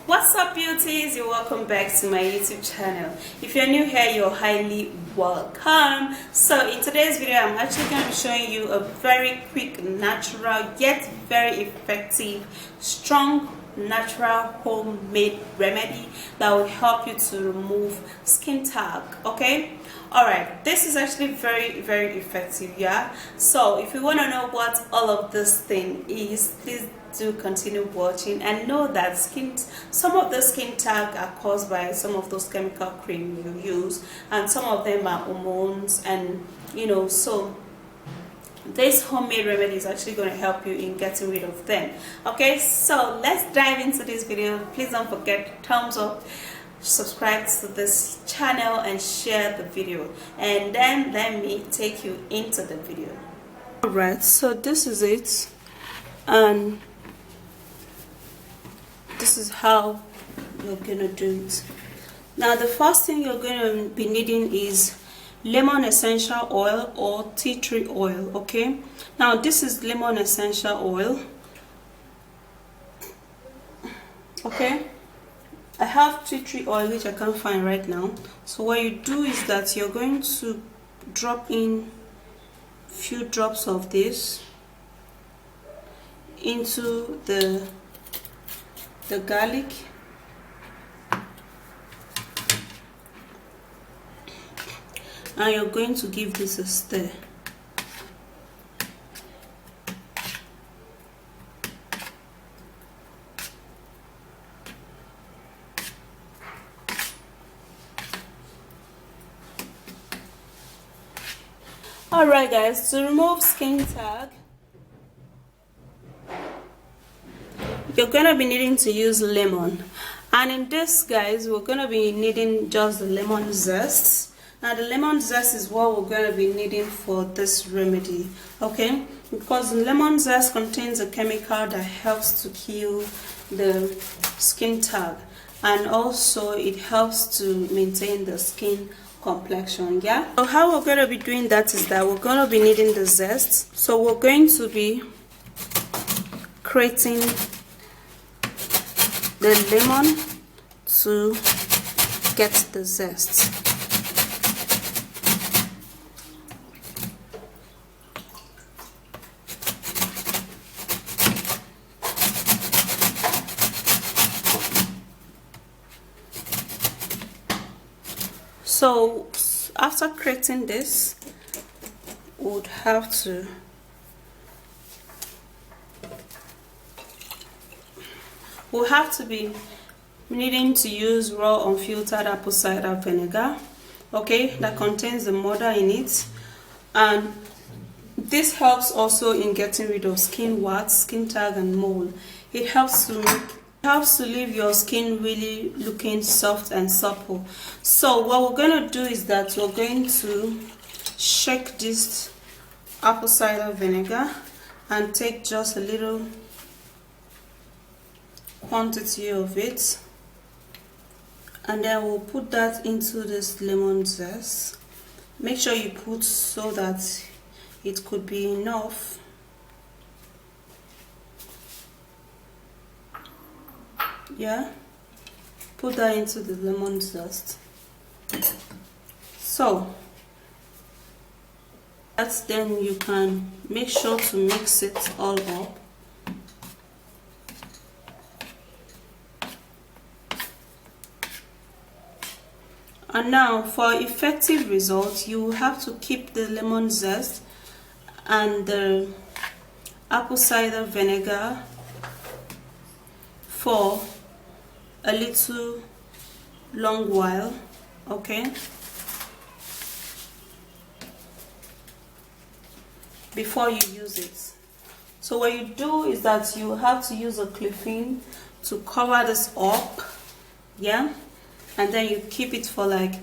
What's up, beauties? You're welcome back to my YouTube channel. If you're new here, you're highly welcome. So in today's video, I'm actually going to be showing you a very quick, natural yet very effective, strong natural homemade remedy that will help you to remove skin tag. Okay, all right, this is actually very effective. Yeah, so if you want to know what all of this thing is, please do continue watching and know that some of the skin tag are caused by some of those chemical cream you use, and some of them are hormones, and so this homemade remedy is actually going to help you in getting rid of them. Okay, so let's dive into this video. Please don't forget to thumbs up, subscribe to this channel, and share the video, and then let me take you into the video. All right, so this is it, and this is how you're gonna do it. Now the first thing you're gonna be needing is lemon essential oil or tea tree oil. Okay, now this is lemon essential oil. Okay, I have tea tree oil which I can't find right now. So what you do is that you're going to drop in a few drops of this into the garlic, and you're going to give this a stir. Alright guys, to remove skin tag, you're gonna be needing to use lemon, and in this, guys, we're gonna be needing just the lemon zest. Now the lemon zest is what we're going to be needing for this remedy, okay, because the lemon zest contains a chemical that helps to kill the skin tag, and also it helps to maintain the skin complexion. Yeah, so how we're going to be doing that is that we're going to be needing the zest. So we're going to be creating the lemon to get the zest. So after creating this, we'll have to be needing to use raw unfiltered apple cider vinegar, okay, that contains the mother in it, and this helps also in getting rid of skin warts, skin tag, and mole. It helps to leave your skin really looking soft and supple. So what we're going to do is that we're going to shake this apple cider vinegar and take just a little quantity of it, and then we'll put that into this lemon zest. Make sure you put so that it could be enough. Yeah, put that into the lemon zest. So that's, then you can make sure to mix it all up. And now for effective results, you will have to keep the lemon zest and the apple cider vinegar for a little long while, okay, before you use it. So what you do is that you have to use a cloth to cover this up, yeah, and then you keep it for like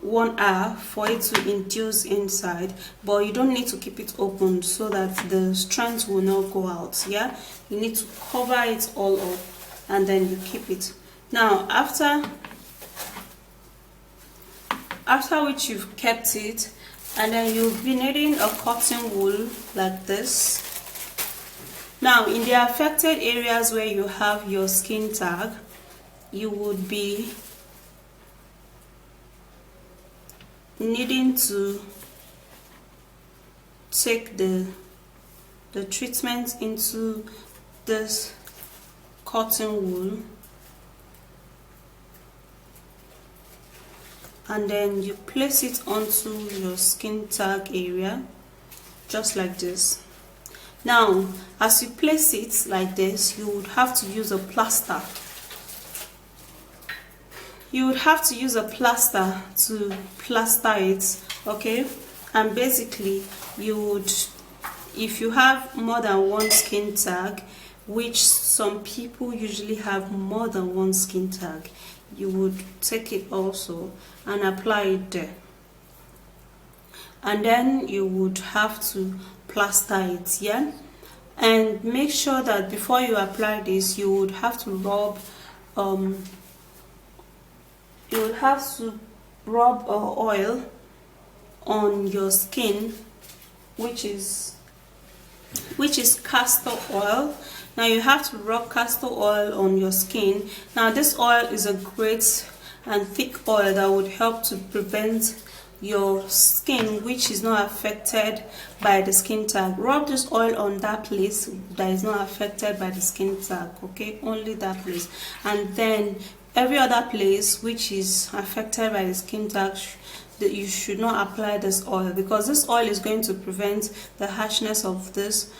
1 hour for it to induce inside, but you don't need to keep it open so that the strands will not go out. Yeah, you need to cover it all up, and then you keep it. Now after which you've kept it, and then you'll be needing a cotton wool like this. Now in the affected areas where you have your skin tag, you would be needing to take the treatment into this cotton wool, and then you place it onto your skin tag area just like this. Now as you place it like this, you would have to use a plaster. You would have to use a plaster to plaster it, okay? And basically you would, if you have more than one skin tag, which some people usually have more than one skin tag, you would take it also and apply it there, and then you would have to plaster it, yeah? And make sure that before you apply this, you would have to rub oil on your skin, which is castor oil. Now you have to rub castor oil on your skin. Now this oil is a great and thick oil that would help to prevent your skin which is not affected by the skin tag. Rub this oil on that place that is not affected by the skin tag, okay? Only that place. And then every other place which is affected by the skin tag, that you should not apply this oil, because this oil is going to prevent the harshness of this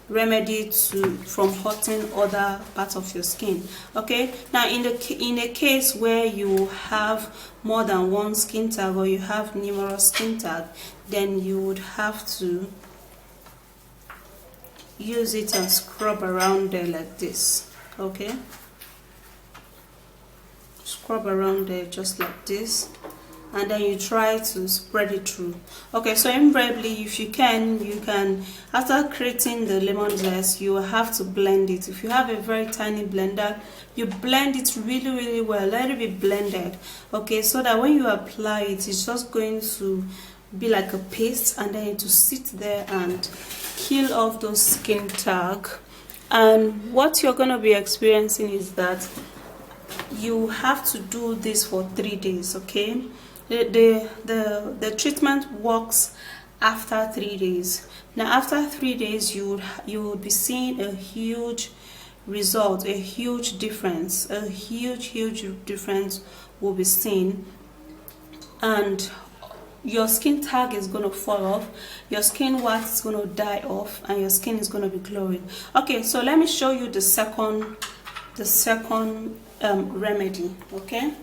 remedy from hurting other parts of your skin, okay? Now in a case where you have more than one skin tag, or you have numerous skin tag, then you would have to use it and scrub around there like this, okay? Scrub around there just like this, and then you try to spread it through. Okay, so invariably, if you can, after creating the lemon zest, you will have to blend it. If you have a very tiny blender, you blend it really well. Let it be blended, okay, so that when you apply it, it's just going to be like a paste, and then to sit there and kill off those skin tag. And what you're going to be experiencing is that you have to do this for 3 days, okay? The treatment works after 3 days. Now after 3 days, you would be seeing a huge result, a huge difference, a huge difference will be seen, and your skin tag is going to fall off, your skin wax is going to die off, and your skin is going to be glowing. Okay, so let me show you the second remedy, okay?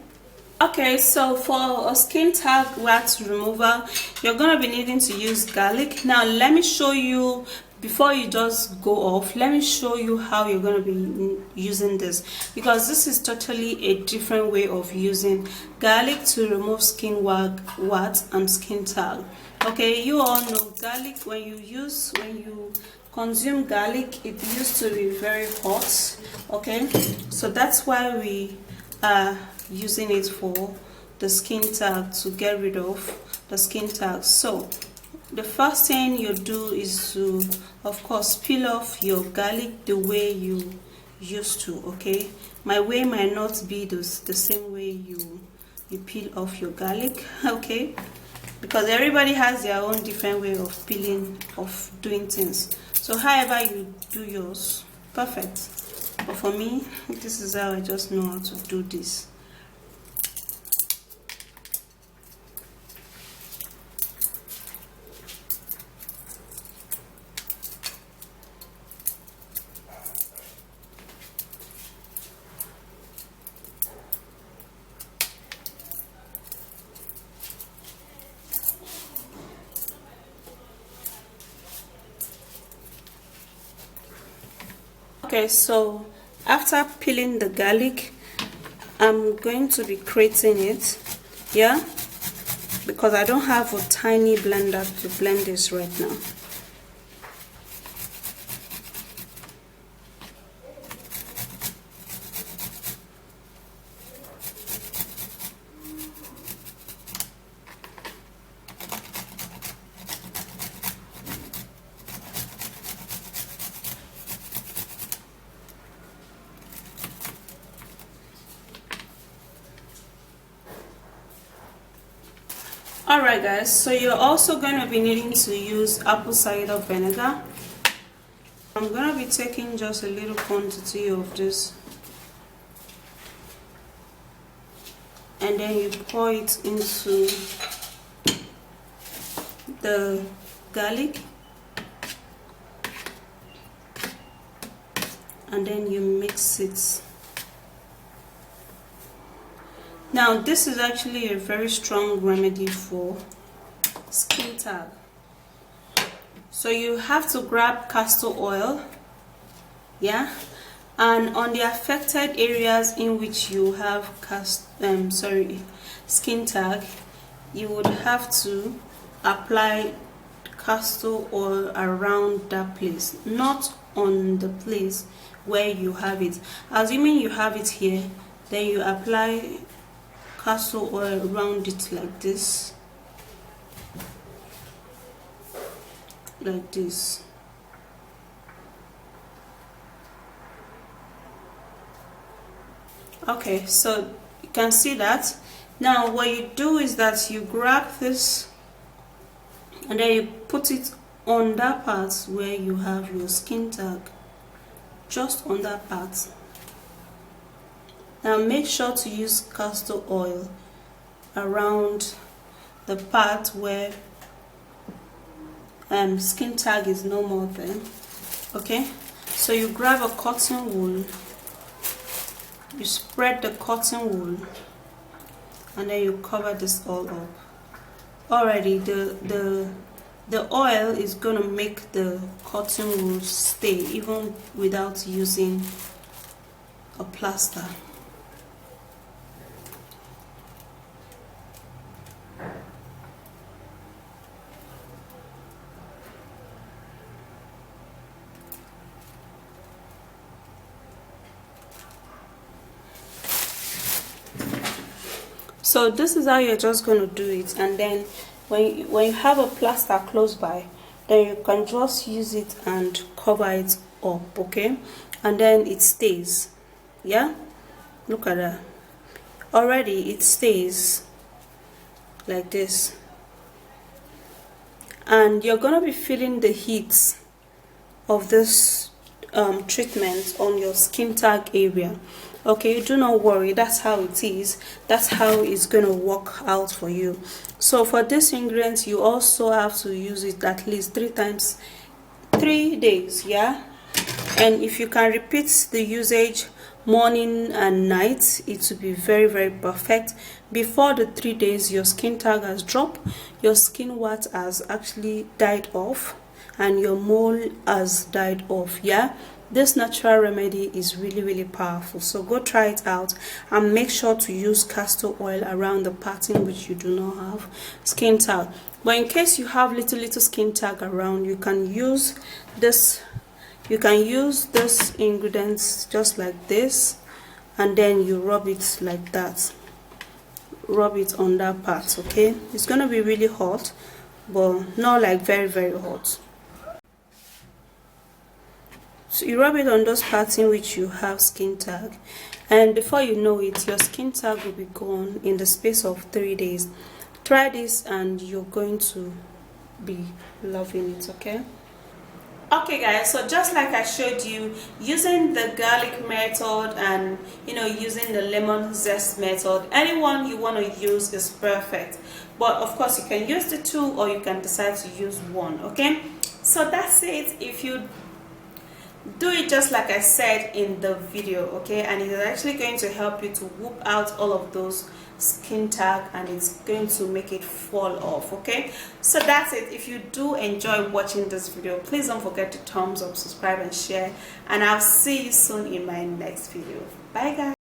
Okay, so for a skin tag wax removal, you're going to be needing to use garlic. Now let me show you, before you just go off, let me show you how you're going to be using this, because this is totally a different way of using garlic to remove skin wax and skin tag. Okay, you all know garlic, when you consume garlic, it used to be very hot, okay? So that's why we are using it for the skin tag, to get rid of the skin tag. So the first thing you do is to, of course, peel off your garlic the way you used to, okay? My way might not be the same way you peel off your garlic, okay? Because everybody has their own different way of peeling, of doing things. So however you do yours, perfect. But for me, this is how I just know how to do this. Okay, so after peeling the garlic, I'm going to be grating it, yeah, because I don't have a tiny blender to blend this right now. Alright guys, so you're also going to be needing to use apple cider vinegar. I'm going to be taking just a little quantity of this, and then you pour it into the garlic, and then you mix it. Now this is actually a very strong remedy for skin tag. So you have to grab castor oil, yeah, and on the affected areas in which you have skin tag, you would have to apply castor oil around that place, not on the place where you have it. Assuming you have it here, then you apply castor oil around it like this, Okay, so you can see that. Now what you do is that you grab this and then you put it on that part where you have your skin tag, just on that part. Now make sure to use castor oil around the part where skin tag is no more there. Okay, so you grab a cotton wool, you spread the cotton wool, and then you cover this all up. Already the oil is gonna make the cotton wool stay even without using a plaster. So this is how you're just going to do it, and then when you have a plaster close by, then you can just use it and cover it up, okay, and then it stays. Yeah, look at that, already it stays like this, and you're gonna be feeling the heat of this treatment on your skin tag area. Okay, do not worry, that's how it is, that's how it's gonna work out for you. So for this ingredient, you also have to use it at least 3 times, 3 days, yeah, and if you can repeat the usage morning and night, it will be very, very perfect. Before the 3 days, your skin tag has dropped, your skin wat has actually died off, and your mole has died off. Yeah, this natural remedy is really, really powerful. So go try it out, and make sure to use castor oil around the part in which you do not have skin tag. But in case you have little skin tag around, you can use this ingredients just like this, and then you rub it like that, rub it on that part. Okay, it's gonna be really hot, but not like very, very hot. So you rub it on those parts in which you have skin tag, and before you know it, your skin tag will be gone in the space of 3 days. Try this and you're going to be loving it. Okay guys, so just like I showed you, using the garlic method and using the lemon zest method, anyone you want to use is perfect. But of course you can use the 2, or you can decide to use 1. Okay, so that's it. If you do it just like I said in the video, okay, and it is actually going to help you to whoop out all of those skin tag, and it's going to make it fall off. Okay, so that's it. If you do enjoy watching this video, please don't forget to thumbs up, subscribe and share, and I'll see you soon in my next video. Bye guys.